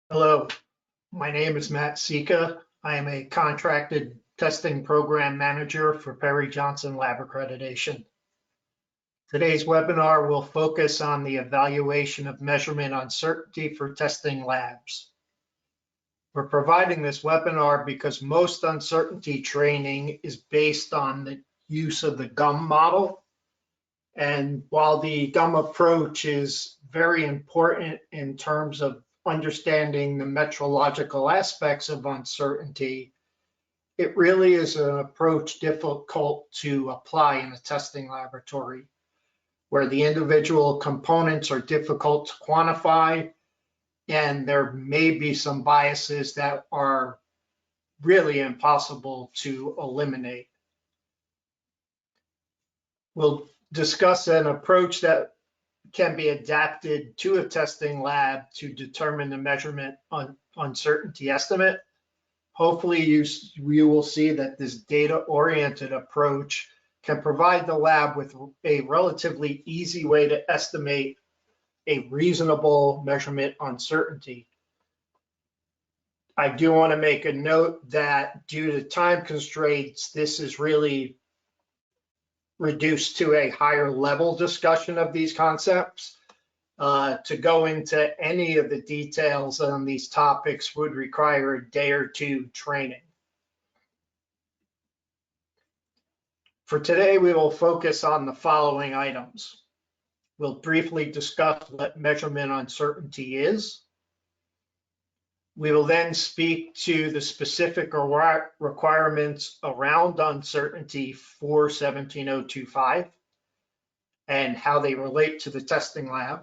Hello, my name is Matt Sica. I am a contracted testing program manager for Perry Johnson Lab Accreditation. Today's webinar will focus on the evaluation of measurement uncertainty for testing labs. We're providing this webinar because most uncertainty training is based on the use of the GUM model. And while the GUM approach is very important in terms of understanding the metrological aspects of uncertainty, it really is an approach difficult to apply in a testing laboratory, where the individual components are difficult to quantify, and there may be some biases that are really impossible to eliminate. We'll discuss an approach that can be adapted to a testing lab to determine the measurement uncertainty estimate. Hopefully you will see that this data-oriented approach can provide the lab with a relatively easy way to estimate a reasonable measurement uncertainty. I do want to make a note that due to time constraints, this is really reduced to a higher level discussion of these concepts. To go into any of the details on these topics would require a day or two training. For today, we will focus on the following items. We'll briefly discuss what measurement uncertainty is. We will then speak to the specific requirements around uncertainty for 17025 and how they relate to the testing lab.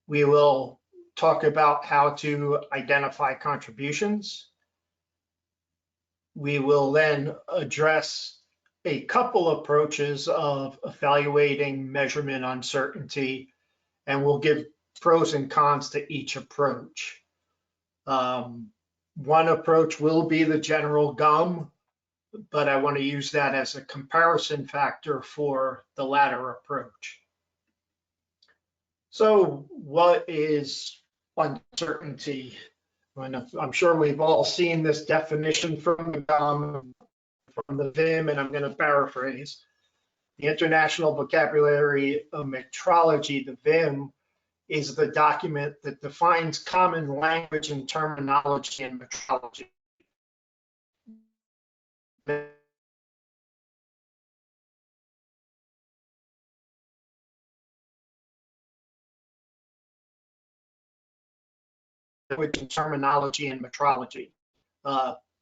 We will talk about how to identify contributions. We will then address a couple approaches of evaluating measurement uncertainty, and we'll give pros and cons to each approach. One approach will be the general GUM, but I want to use that as a comparison factor for the latter approach. So what is uncertainty? I'm sure we've all seen this definition from the GUM, from the VIM, and I'm going to paraphrase. The International Vocabulary of Metrology, the VIM, is the document that defines common language and terminology in metrology. Language and terminology in metrology,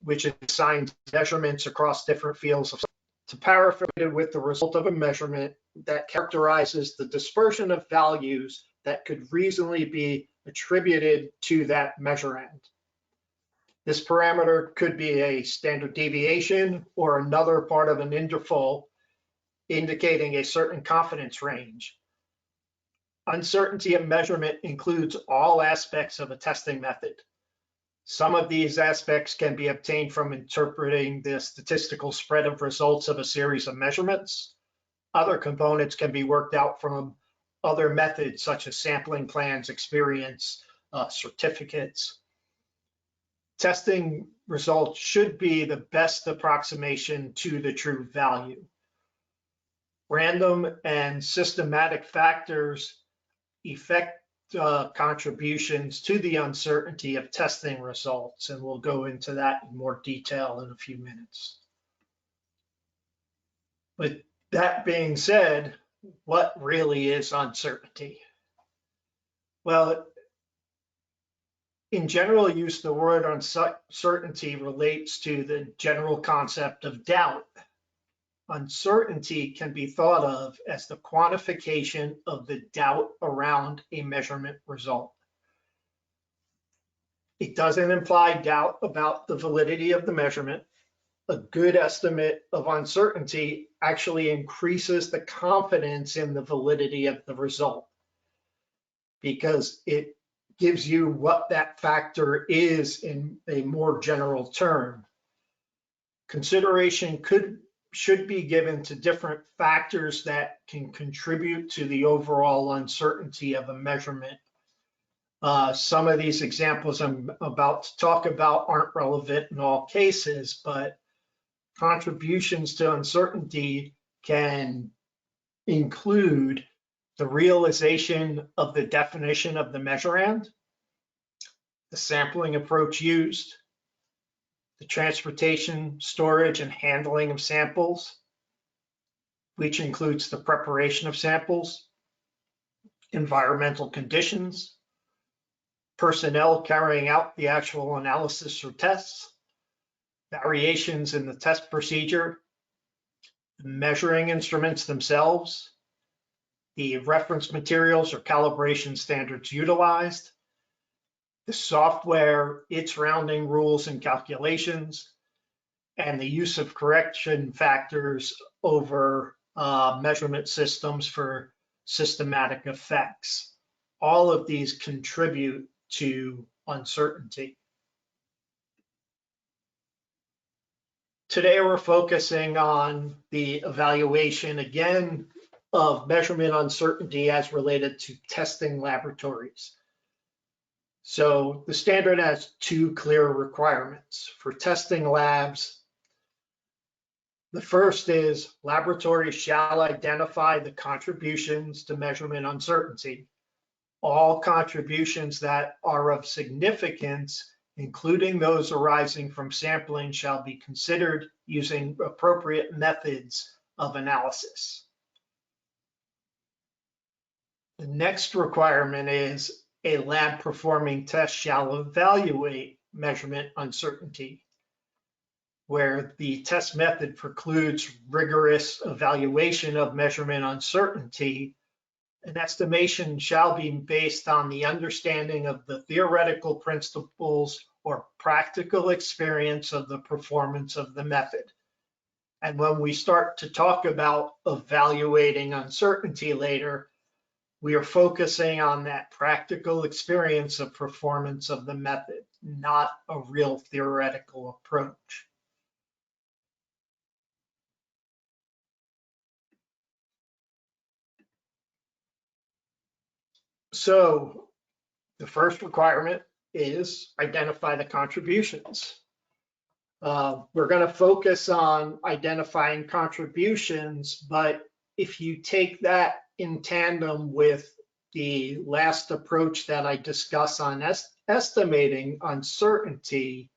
which assigns measurements across different fields of. To paraphrase it, with the result of a measurement that characterizes the dispersion of values that could reasonably be attributed to that measurand. This parameter could be a standard deviation or another part of an interval indicating a certain confidence range. Uncertainty of measurement includes all aspects of a testing method. Some of these aspects can be obtained from interpreting the statistical spread of results of a series of measurements. Other components can be worked out from other methods such as sampling plans, experience, certificates. Testing results should be the best approximation to the true value. Random and systematic factors affect contributions to the uncertainty of testing results, and we'll go into that in more detail in a few minutes. But that being said, what really is uncertainty? Well, in general use, the word uncertainty relates to the general concept of doubt. Uncertainty can be thought of as the quantification of the doubt around a measurement result. It doesn't imply doubt about the validity of the measurement. A good estimate of uncertainty actually increases the confidence in the validity of the result, because it gives you what that factor is in a more general term. Consideration should be given to different factors that can contribute to the overall uncertainty of a measurement. Some of these examples I'm about to talk about aren't relevant in all cases, but contributions to uncertainty can include the realization of the definition of the measurand, the sampling approach used, the transportation, storage, and handling of samples, which includes the preparation of samples, environmental conditions, personnel carrying out the actual analysis or tests, variations in the test procedure, the measuring instruments themselves, the reference materials or calibration standards utilized, the software, its rounding rules and calculations, and the use of correction factors over measurement systems for systematic effects. All of these contribute to uncertainty. Today, we're focusing on the evaluation, again, of measurement uncertainty as related to testing laboratories. So the standard has two clear requirements for testing labs. The first is laboratories shall identify the contributions to measurement uncertainty. All contributions that are of significance, including those arising from sampling, shall be considered using appropriate methods of analysis. The next requirement is a lab performing test shall evaluate measurement uncertainty, where the test method precludes rigorous evaluation of measurement uncertainty. An estimation shall be based on the understanding of the theoretical principles or practical experience of the performance of the method. And when we start to talk about evaluating uncertainty later, we are focusing on that practical experience of performance of the method, not a real theoretical approach. So the first requirement is identify the contributions. We're going to focus on identifying contributions, but if you take that in tandem with the last approach that I discussed on estimating uncertainty,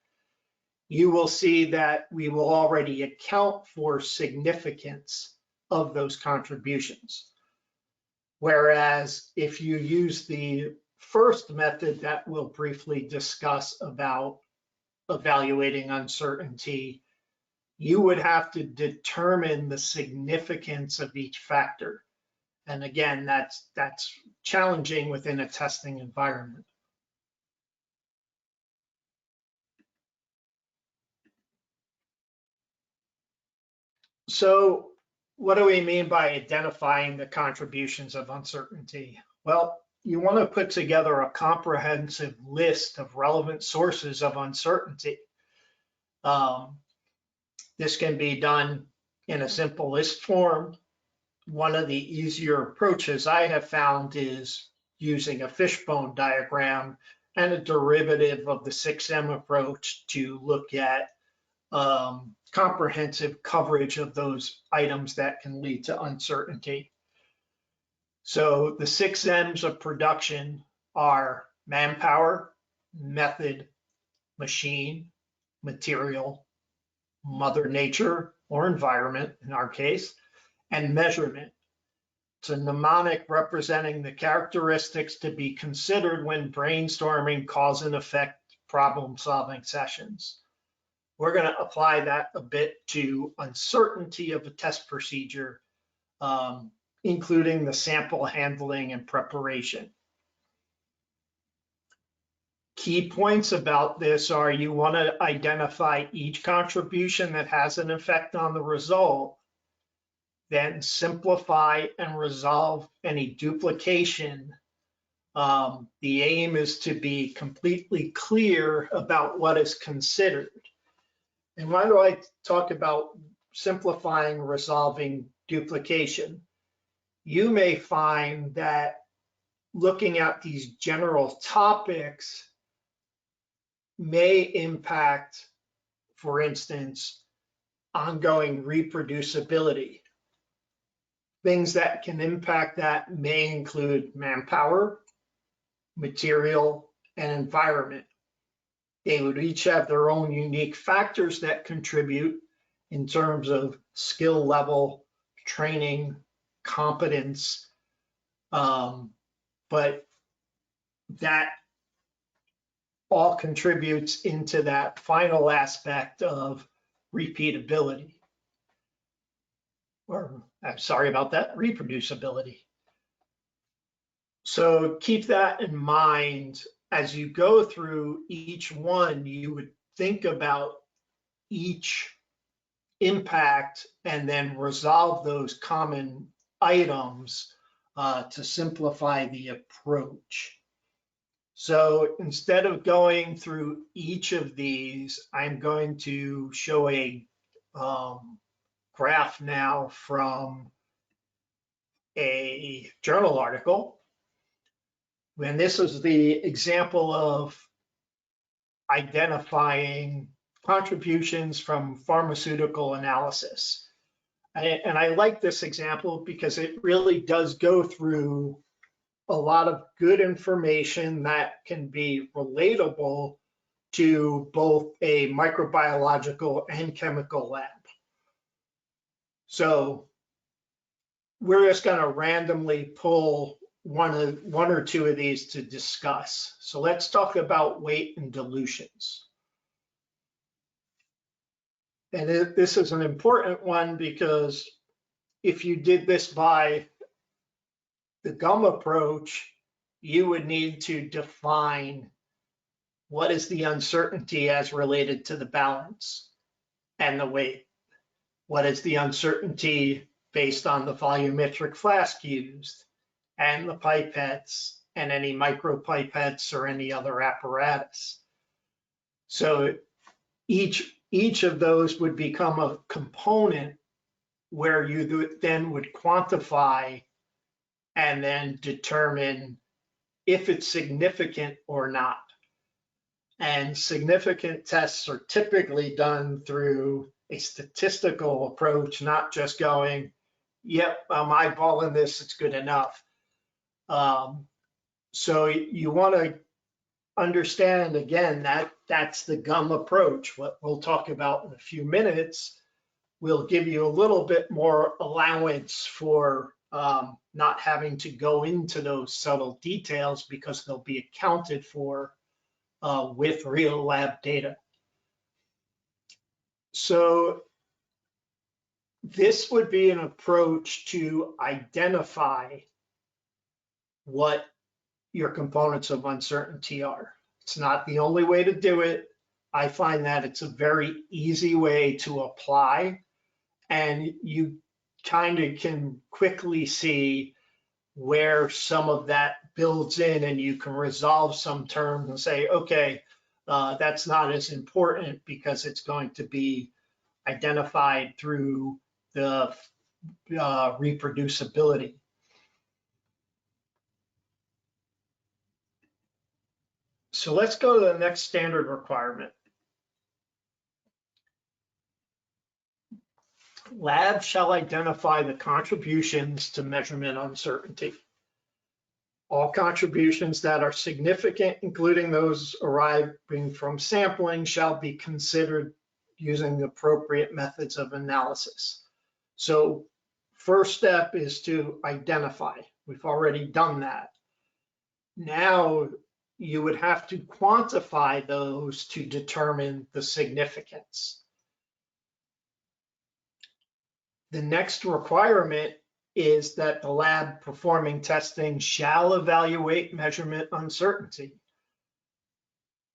you will see that we will already account for significance of those contributions. Whereas if you use the first method that we'll briefly discuss about evaluating uncertainty, you would have to determine the significance of each factor. And again, that's challenging within a testing environment. So what do we mean by identifying the contributions of uncertainty? Well, you want to put together a comprehensive list of relevant sources of uncertainty. This can be done in a simple list form. One of the easier approaches I have found is using a fishbone diagram and a derivative of the 6M approach to look at comprehensive coverage of those items that can lead to uncertainty. So the 6 M's of production are manpower, method, machine, material, mother nature or environment in our case, and measurement. It's a mnemonic representing the characteristics to be considered when brainstorming cause and effect problem solving sessions. We're going to apply that a bit to uncertainty of a test procedure, including the sample handling and preparation. Key points about this are you want to identify each contribution that has an effect on the result, then simplify and resolve any duplication. The aim is to be completely clear about what is considered. And why do I talk about simplifying, resolving duplication? You may find that looking at these general topics may impact, for instance, ongoing reproducibility. Things that can impact that may include manpower, material, and environment. They would each have their own unique factors that contribute in terms of skill level, training, competence, but that all contributes into that final aspect of repeatability. Or, I'm sorry about that, reproducibility. So keep that in mind as you go through each one. You would think about each impact and then resolve those common items to simplify the approach. So instead of going through each of these, I'm going to show a graph now from a journal article. And this is the example of identifying contributions from pharmaceutical analysis. And I like this example because it really does go through a lot of good information that can be relatable to both a microbiological and chemical lab. So we're just going to randomly pull one or two of these to discuss. So let's talk about weight and dilutions. And this is an important one because if you did this by the gum approach, you would need to define what is the uncertainty as related to the balance and the weight. What is the uncertainty based on the volumetric flask used and the pipettes and any micropipettes or any other apparatus. So each of those would become a component where you then would quantify and then determine if it's significant or not. And significant tests are typically done through a statistical approach, not just going, yep, I'm eyeballing this, it's good enough. So you want to understand, again, that's the gum approach. What we'll talk about in a few minutes will give you a little bit more allowance for not having to go into those subtle details because they'll be accounted for with real lab data. So this would be an approach to identify what your components of uncertainty are. It's not the only way to do it. I find that it's a very easy way to apply, and you kind of can quickly see where some of that builds in, and you can resolve some terms and say, okay, that's not as important because it's going to be identified through the reproducibility. So let's go to the next standard requirement. Labs shall identify the contributions to measurement uncertainty. All contributions that are significant, including those arriving from sampling, shall be considered using the appropriate methods of analysis. So first step is to identify. We've already done that. Now you would have to quantify those to determine the significance. The next requirement is that the lab performing testing shall evaluate measurement uncertainty.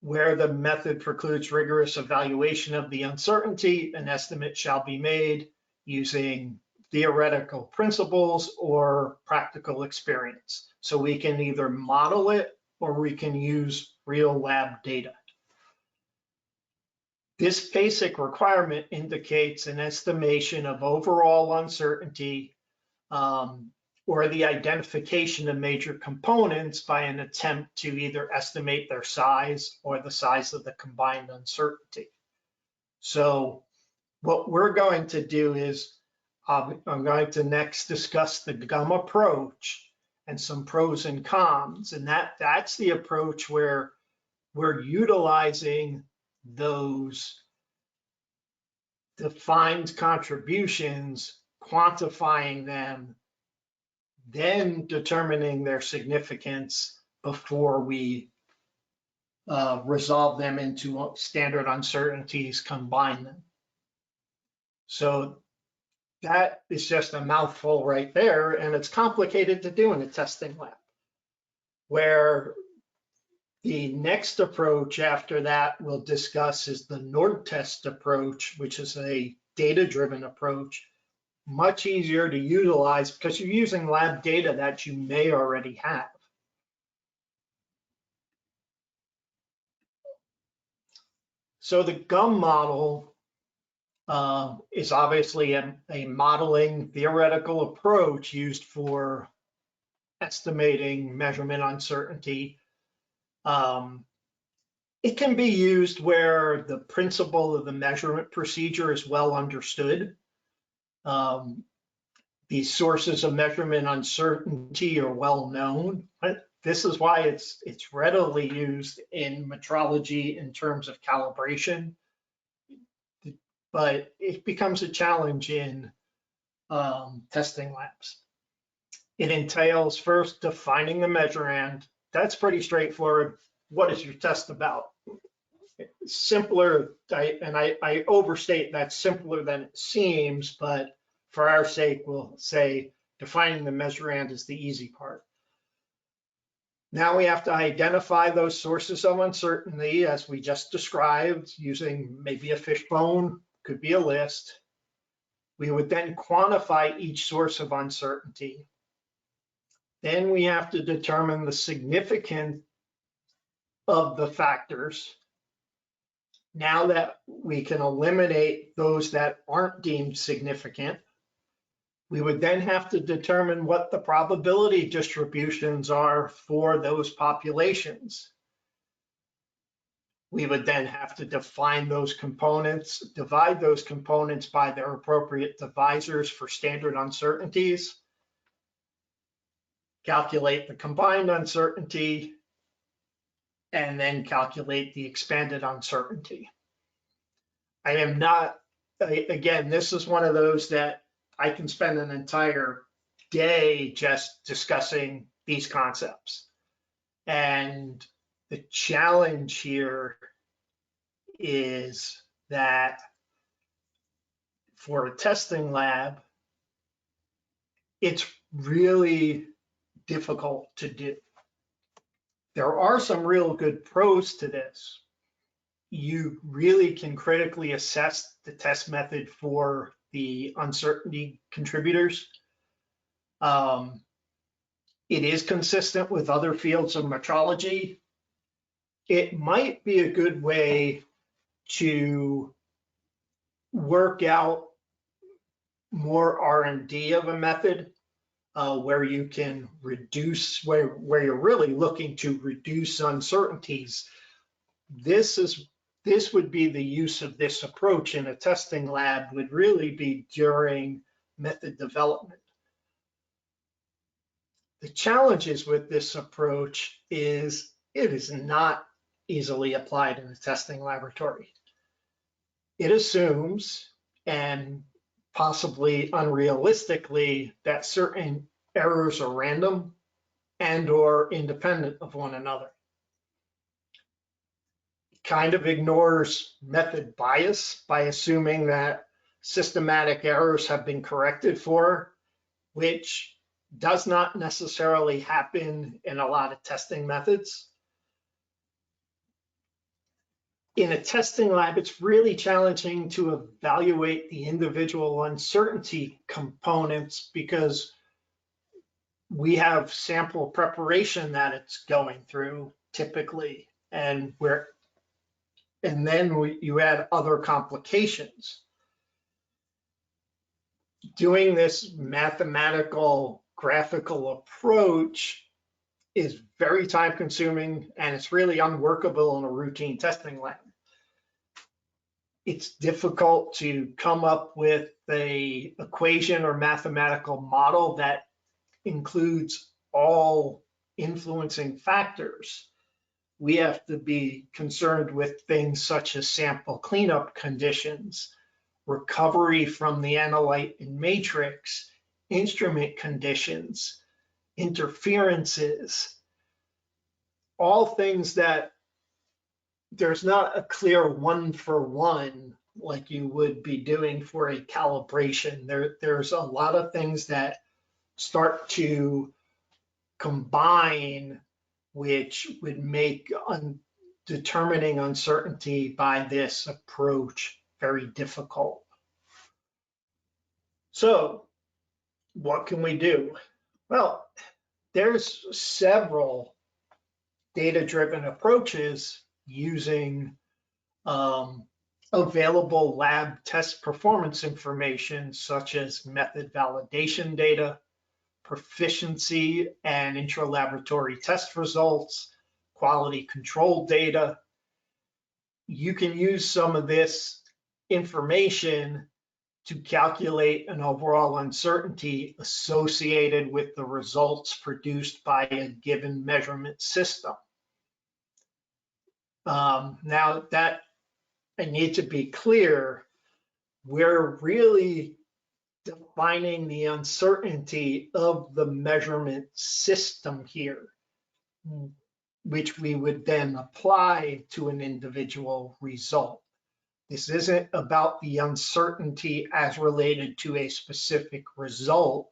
Where the method precludes rigorous evaluation of the uncertainty, an estimate shall be made using theoretical principles or practical experience. So we can either model it or we can use real lab data. This basic requirement indicates an estimation of overall uncertainty or the identification of major components by an attempt to either estimate their size or the size of the combined uncertainty. So what we're going to do is I'm going to next discuss the GUM approach and some pros and cons. And that's the approach where we're utilizing those defined contributions, quantifying them, then determining their significance before we resolve them into standard uncertainties, combine them. So that is just a mouthful right there, and it's complicated to do in a testing lab. Where the next approach after that we'll discuss is the Nordtest approach, which is a data-driven approach, much easier to utilize because you're using lab data that you may already have. So the GUM model is obviously a modeling theoretical approach used for estimating measurement uncertainty. It can be used where the principle of the measurement procedure is well understood. The sources of measurement uncertainty are well known. This is why it's readily used in metrology in terms of calibration, but it becomes a challenge in testing labs. It entails first defining the measurand. That's pretty straightforward. What is your test about? Simpler, I overstate that's simpler than it seems, but for our sake, we'll say defining the measurand is the easy part. Now we have to identify those sources of uncertainty as we just described, using maybe a fishbone, could be a list. We would then quantify each source of uncertainty. Then we have to determine the significance of the factors. Now that we can eliminate those that aren't deemed significant, we would then have to determine what the probability distributions are for those populations. We would then have to define those components, divide those components by their appropriate divisors for standard uncertainties, calculate the combined uncertainty, and then calculate the expanded uncertainty. I am not, again, this is one of those that I can spend an entire day just discussing these concepts. And the challenge here is that for a testing lab, it's really difficult to do. There are some real good pros to this. You really can critically assess the test method for the uncertainty contributors. It is consistent with other fields of metrology. It might be a good way to work out more R&D of a method where you can reduce, where you're really looking to reduce uncertainties. This would be the use of this approach in a testing lab would really be during method development. The challenges with this approach is it is not easily applied in a testing laboratory. It assumes, and possibly unrealistically, that certain errors are random and or independent of one another. It kind of ignores method bias by assuming that systematic errors have been corrected for, which does not necessarily happen in a lot of testing methods. In a testing lab, it's really challenging to evaluate the individual uncertainty components because we have sample preparation that it's going through typically, and then you add other complications. Doing this mathematical graphical approach is very time consuming and it's really unworkable in a routine testing lab. It's difficult to come up with a equation or mathematical model that includes all influencing factors. We have to be concerned with things such as sample cleanup conditions, recovery from the analyte and matrix, instrument conditions, interferences, all things that there's not a clear one-for-one like you would be doing for a calibration. There's a lot of things that start to combine, which would make determining uncertainty by this approach very difficult. So what can we do? Well, there's several data-driven approaches using available lab test performance information, such as method validation data, proficiency and intra-laboratory test results, quality control data. You can use some of this information to calculate an overall uncertainty associated with the results produced by a given measurement system. Now that I need to be clear, we're really defining the uncertainty of the measurement system here, which we would then apply to an individual result. This isn't about the uncertainty as related to a specific result,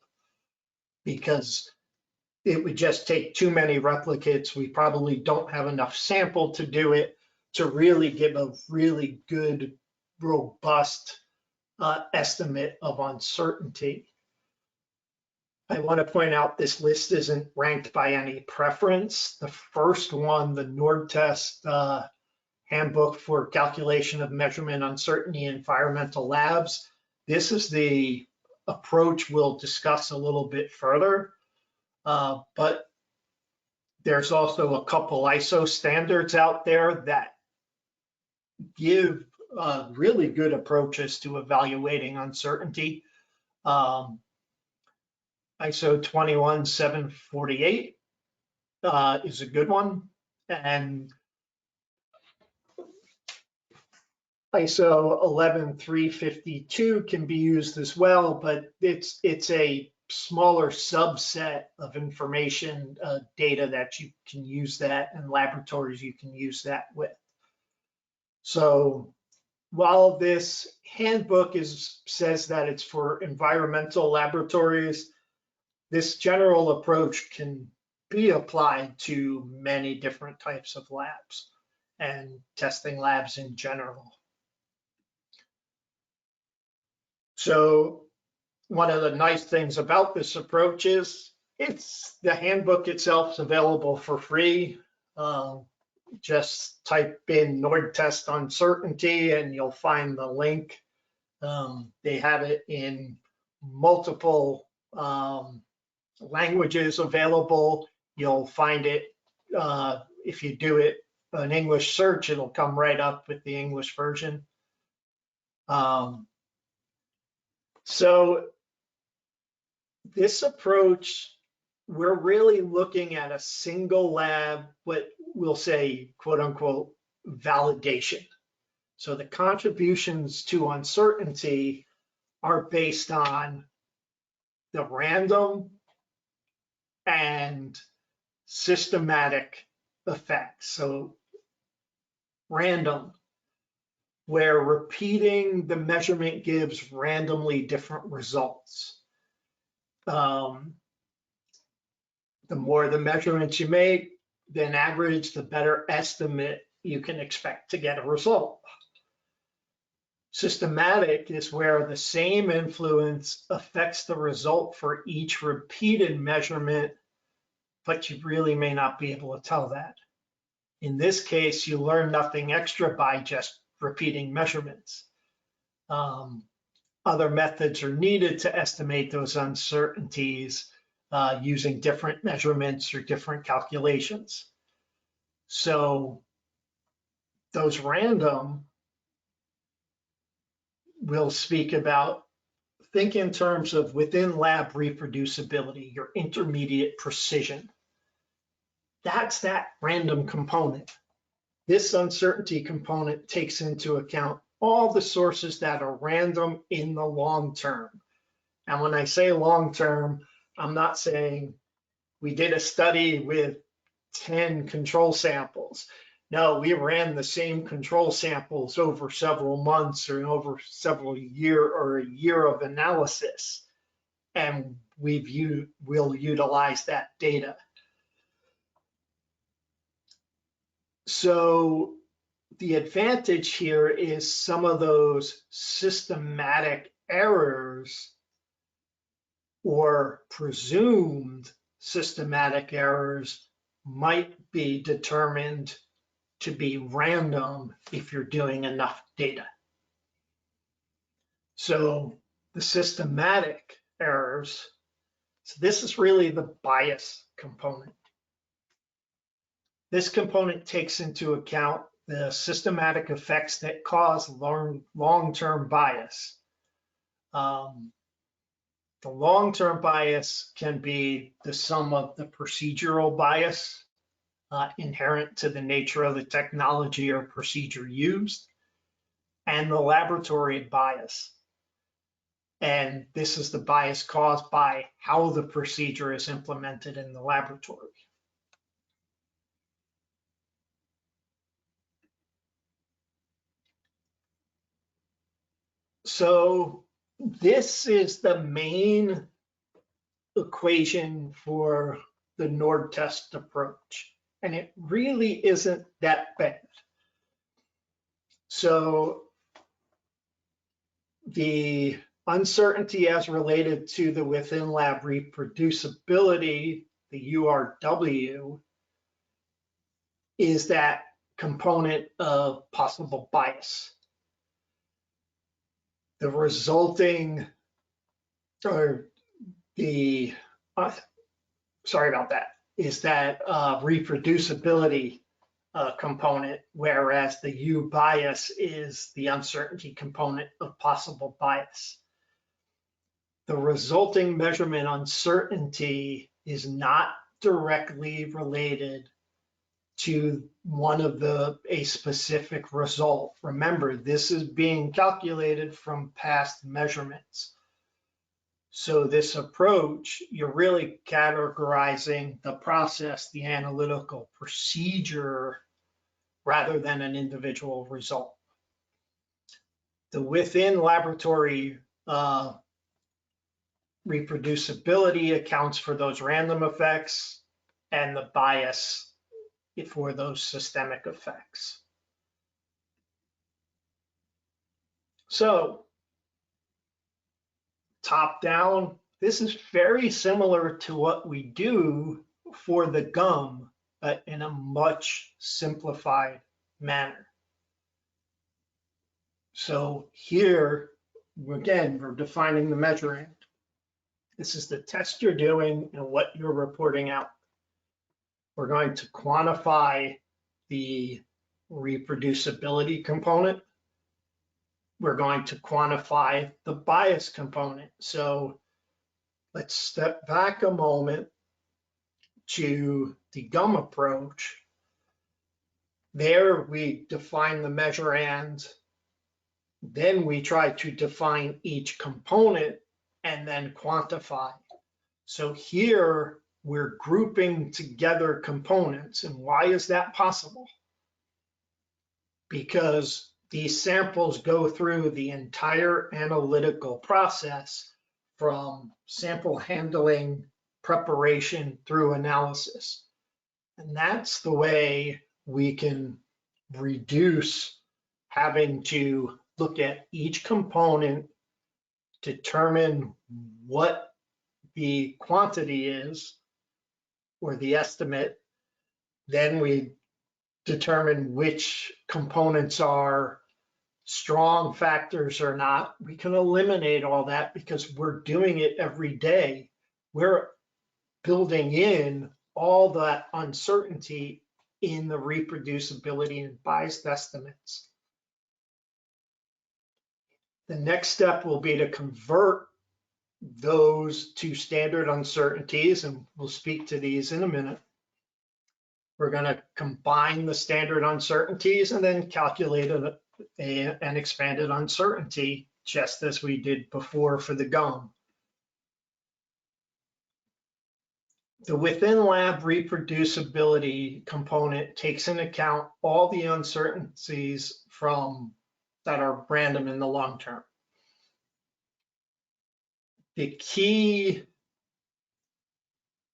because it would just take too many replicates. We probably don't have enough sample to do it to really give a really good, robust estimate of uncertainty. I want to point out this list isn't ranked by any preference. The first one, the Nordtest Handbook for Calculation of Measurement Uncertainty in Environmental Labs. This is the approach we'll discuss a little bit further, but there's also a couple ISO standards out there that give really good approaches to evaluating uncertainty. ISO 21748 is a good one, and ISO 11352 can be used as well, but it's a smaller subset of information data that you can use that, and laboratories you can use that with. So while this handbook says that it's for environmental laboratories, this general approach can be applied to many different types of labs and testing labs in general. So one of the nice things about this approach is the handbook itself is available for free. Just type in Nordtest uncertainty and you'll find the link. They have it in multiple languages available. You'll find it, if you do it an English search, it'll come right up with the English version. So this approach, we're really looking at a single lab, what we'll say, quote unquote, validation. So the contributions to uncertainty are based on the random and systematic effects. So random, where repeating the measurement gives randomly different results. The more the measurements you make, then average, the better estimate you can expect to get a result. Systematic is where the same influence affects the result for each repeated measurement, but you really may not be able to tell that. In this case, you learn nothing extra by just repeating measurements. Other methods are needed to estimate those uncertainties, using different measurements or different calculations. So those random we'll speak about. Think in terms of within lab reproducibility, your intermediate precision. That's that random component. This uncertainty component takes into account all the sources that are random in the long term. And when I say long term, I'm not saying we did a study with 10 control samples. No, we ran the same control samples over several months or over several a year of analysis, and we'll utilize that data. So the advantage here is some of those systematic errors or presumed systematic errors might be determined to be random if you're doing enough data. So the systematic errors, so this is really the bias component. This component takes into account the systematic effects that cause long-term bias. The long-term bias can be the sum of the procedural bias inherent to the nature of the technology or procedure used, and the laboratory bias. And this is the bias caused by how the procedure is implemented in the laboratory. So this is the main equation for the Nordtest approach, and it really isn't that bad. So the uncertainty as related to the within lab reproducibility, the URW, is that component of possible bias. The resulting, or the, sorry about that, is that reproducibility component, whereas the U bias is the uncertainty component of possible bias. The resulting measurement uncertainty is not directly related to a specific result. Remember, this is being calculated from past measurements. So this approach, you're really categorizing the process, the analytical procedure, rather than an individual result. The within laboratory reproducibility accounts for those random effects and the bias for those systemic effects. So top down, this is very similar to what we do for the gum, but in a much simplified manner. So here, again, we're defining the measuring. This is the test you're doing and what you're reporting out. We're going to quantify the reproducibility component. We're going to quantify the bias component. So let's step back a moment to the gum approach. There we define the measure and then we try to define each component and then quantify. So here we're grouping together components. And why is that possible? Because these samples go through the entire analytical process from sample handling, preparation through analysis. And that's the way we can reduce having to look at each component, determine what the quantity is or the estimate, then we determine which components are strong factors or not. We can eliminate all that because we're doing it every day. We're building in all that uncertainty in the reproducibility and biased estimates. The next step will be to convert those to standard uncertainties, and we'll speak to these in a minute. We're going to combine the standard uncertainties and then calculate an expanded uncertainty, just as we did before for the gum. The within lab reproducibility component takes into account all the uncertainties that are random in the long term. The key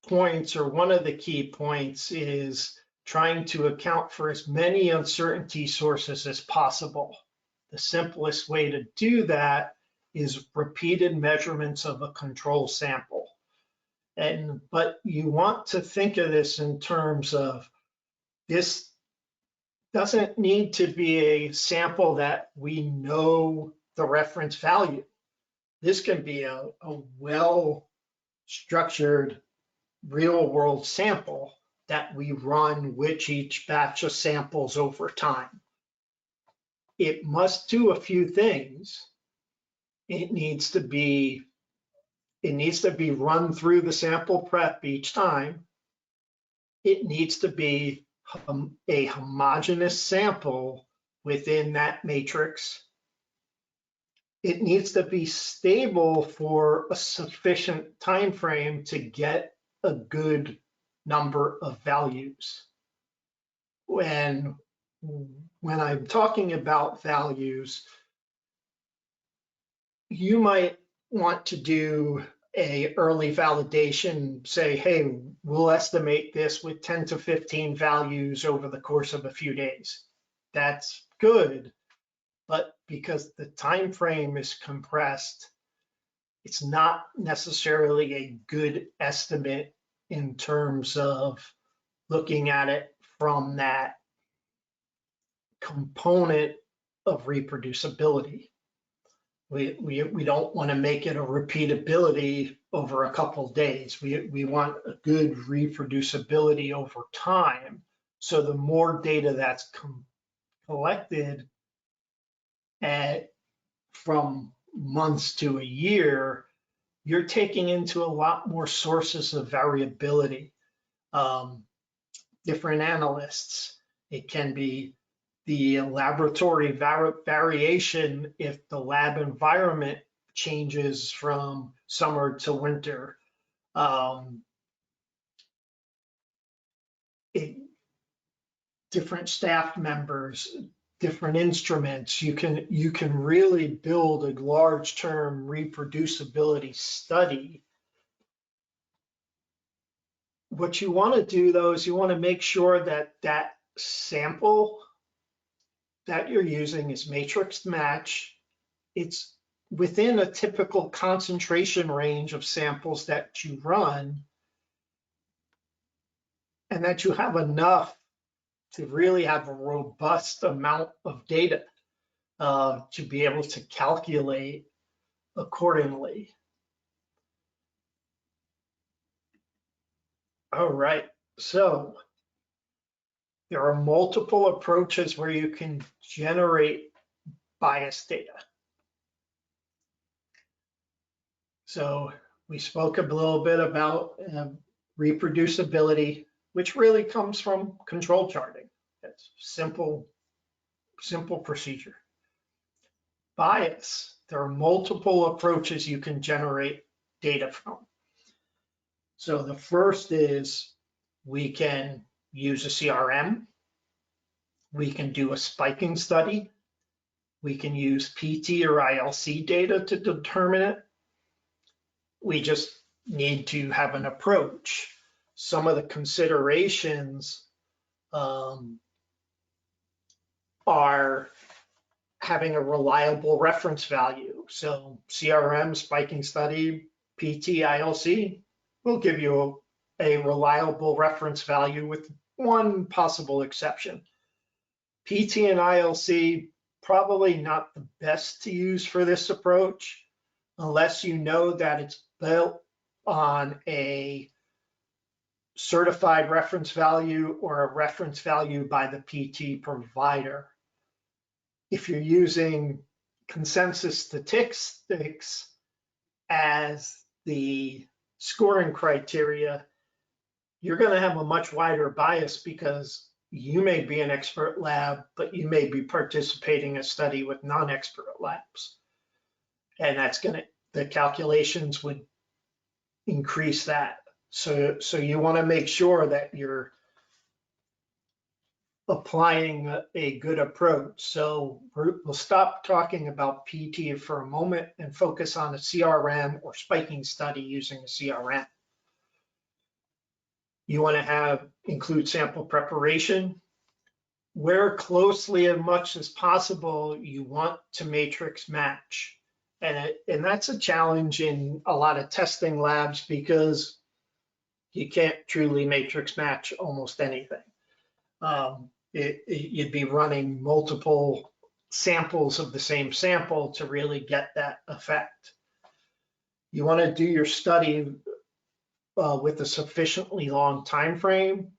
points, or one of the key points, is trying to account for as many uncertainty sources as possible. The simplest way to do that is repeated measurements of a control sample. But you want to think of this in terms of, this doesn't need to be a sample that we know the reference value. This can be a well-structured real-world sample that we run with each batch of samples over time. It must do a few things. It needs to be run through the sample prep each time. It needs to be a homogeneous sample within that matrix. It needs to be stable for a sufficient time frame to get a good number of values. When I'm talking about values, you might want to do a early validation, say, hey, we'll estimate this with 10 to 15 values over the course of a few days. That's good, but because the time frame is compressed, it's not necessarily a good estimate in terms of looking at it from that component of reproducibility. We don't want to make it a repeatability over a couple of days. We want a good reproducibility over time. So the more data that's collected from months to a year, you're taking into a lot more sources of variability. Different analysts, it can be the laboratory variation if the lab environment changes from summer to winter. Different staff members, different instruments. You can really build a large term reproducibility study. What you want to do though is you want to make sure that that sample that you're using is matrix match. It's within a typical concentration range of samples that you run, and that you have enough to really have a robust amount of data to be able to calculate accordingly. All right, so there are multiple approaches where you can generate bias data. So we spoke a little bit about reproducibility, which really comes from control charting. It's simple procedure. Bias, there are multiple approaches you can generate data from. So the first is we can use a CRM. We can do a spiking study. We can use PT or ILC data to determine it. We just need to have an approach. Some of the considerations are having a reliable reference value. So CRM, spiking study, PT, ILC will give you a reliable reference value with one possible exception. PT and ILC, probably not the best to use for this approach, unless you know that it's built on a certified reference value or a reference value by the PT provider. If you're using consensus statistics as the scoring criteria, you're going to have a much wider bias because you may be an expert lab, but you may be participating in a study with non-expert labs. And the calculations would increase that. So you want to make sure that you're applying a good approach. So we'll stop talking about PT for a moment and focus on a CRM or spiking study using a CRM. You want to include sample preparation. Where closely as much as possible you want to matrix match. And that's a challenge in a lot of testing labs because you can't truly matrix match almost anything. You'd be running multiple samples of the same sample to really get that effect. You want to do your study with a sufficiently long time frame.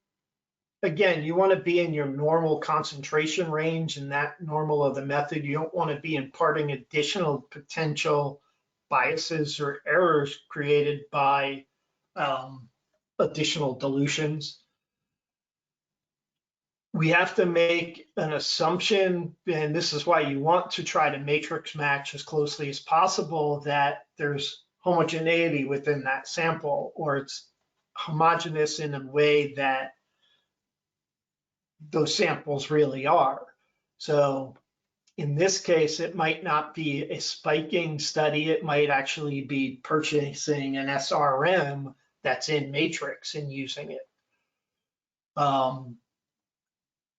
Again, you want to be in your normal concentration range, and that normal of the method. You don't want to be imparting additional potential biases or errors created by additional dilutions. We have to make an assumption, and this is why you want to try to matrix match as closely as possible, that there's homogeneity within that sample, or it's homogeneous in a way that those samples really are. So in this case, it might not be a spiking study. It might actually be purchasing an SRM that's in matrix and using it.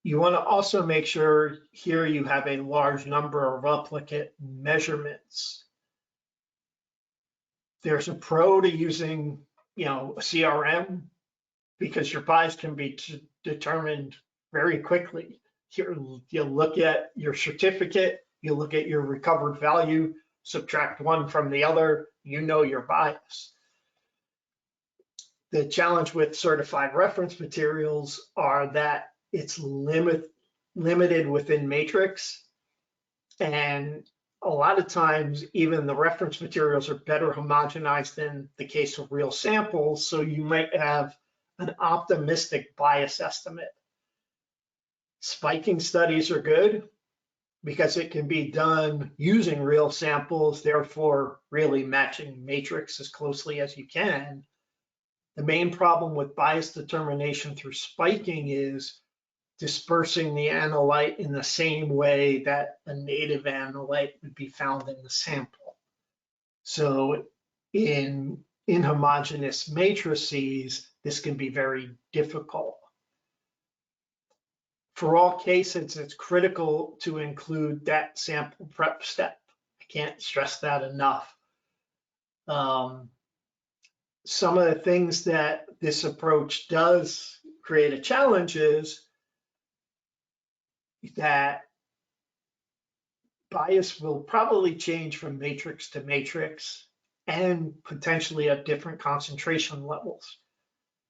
You want to also make sure here you have a large number of replicate measurements. There's a pro to using, a CRM because your bias can be determined very quickly. You look at your certificate, you look at your recovered value, subtract one from the other, you know your bias. The challenge with certified reference materials are that it's limited within matrix, and a lot of times even the reference materials are better homogenized than the case of real samples, so you might have an optimistic bias estimate. Spiking studies are good because it can be done using real samples, therefore really matching matrix as closely as you can. The main problem with bias determination through spiking is dispersing the analyte in the same way that a native analyte would be found in the sample. So in inhomogeneous matrices, this can be very difficult. For all cases, it's critical to include that sample prep step. I can't stress that enough. Some of the things that this approach does create a challenge is that bias will probably change from matrix to matrix and potentially at different concentration levels.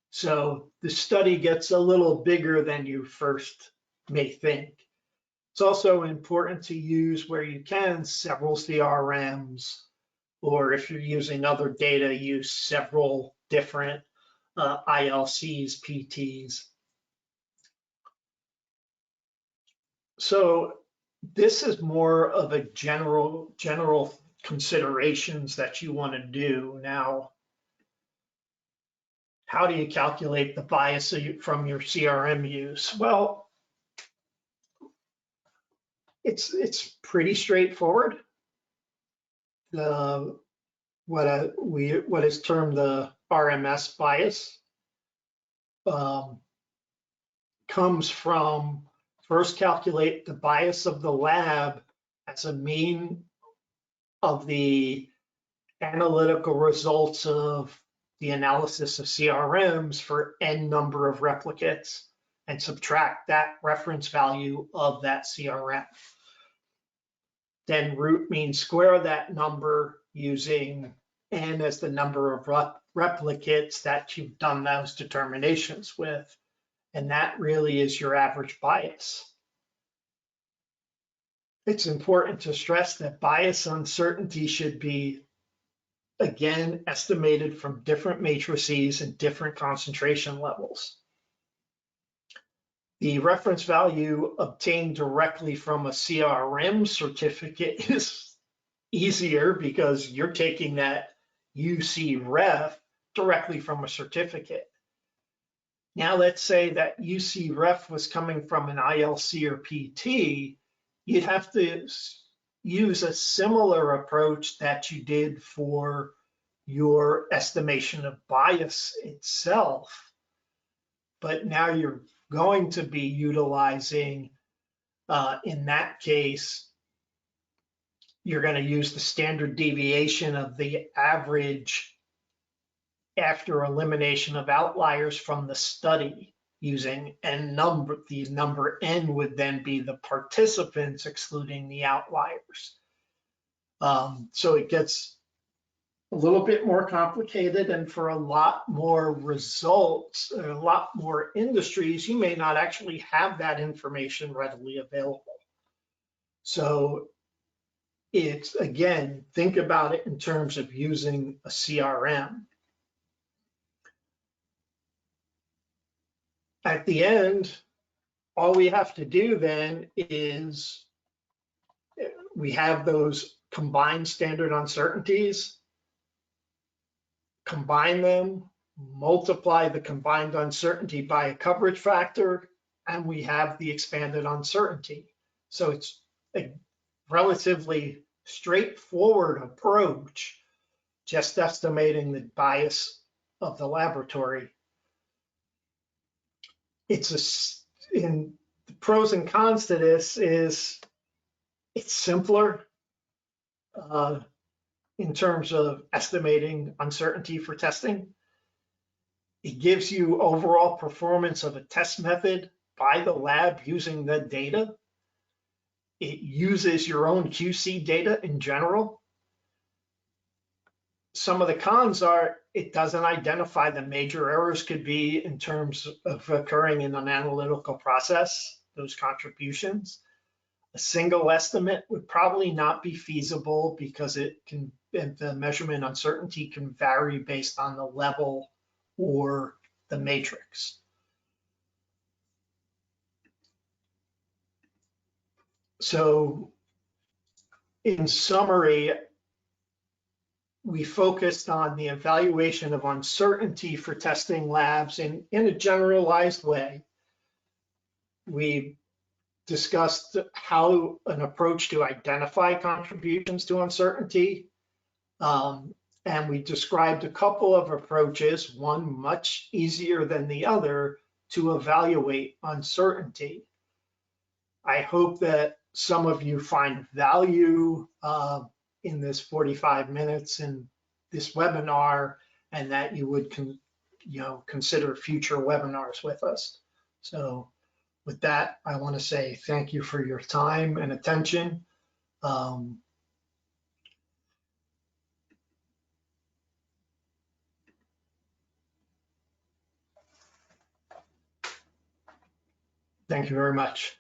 So the study gets a little bigger than you first may think. It's also important to use, where you can, several CRMs, or if you're using other data, use several different ILCs, PTs. So this is more of a general considerations that you want to do. Now, how do you calculate the bias from your CRM use? Well, it's pretty straightforward. What is termed the RMS bias comes from first calculate the bias of the lab as a mean of the analytical results of the analysis of CRMs for n number of replicates and subtract that reference value of that CRM. Then root mean square that number using n as the number of replicates that you've done those determinations with. And that really is your average bias. It's important to stress that bias uncertainty should be, again, estimated from different matrices and different concentration levels. The reference value obtained directly from a CRM certificate is easier because you're taking that UC ref directly from a certificate. Now, let's say that UC ref was coming from an ILC or PT, you'd have to use a similar approach that you did for your estimation of bias itself. But now you're going to be utilizing, in that case, you're going to use the standard deviation of the average after elimination of outliers from the study using n number. The number n would then be the participants excluding the outliers. So it gets a little bit more complicated, and for a lot more results, a lot more industries, you may not actually have that information readily available. So it's, again, think about it in terms of using a CRM. At the end, all we have to do then is we have those combined standard uncertainties, combine them, multiply the combined uncertainty by a coverage factor, and we have the expanded uncertainty. So it's a relatively straightforward approach, just estimating the bias of the laboratory. In the pros and cons to this is it's simpler in terms of estimating uncertainty for testing. It gives you overall performance of a test method by the lab using the data. It uses your own QC data in general. Some of the cons are it doesn't identify the major errors could be in terms of occurring in an analytical process, those contributions. A single estimate would probably not be feasible because the measurement uncertainty can vary based on the level or the matrix. So in summary, we focused on the evaluation of uncertainty for testing labs in a generalized way. We discussed how an approach to identify contributions to uncertainty, and we described a couple of approaches, one much easier than the other, to evaluate uncertainty. I hope that some of you find value in this 45 minutes in this webinar, and that you would consider future webinars with us. So with that, I want to say thank you for your time and attention. Thank you very much.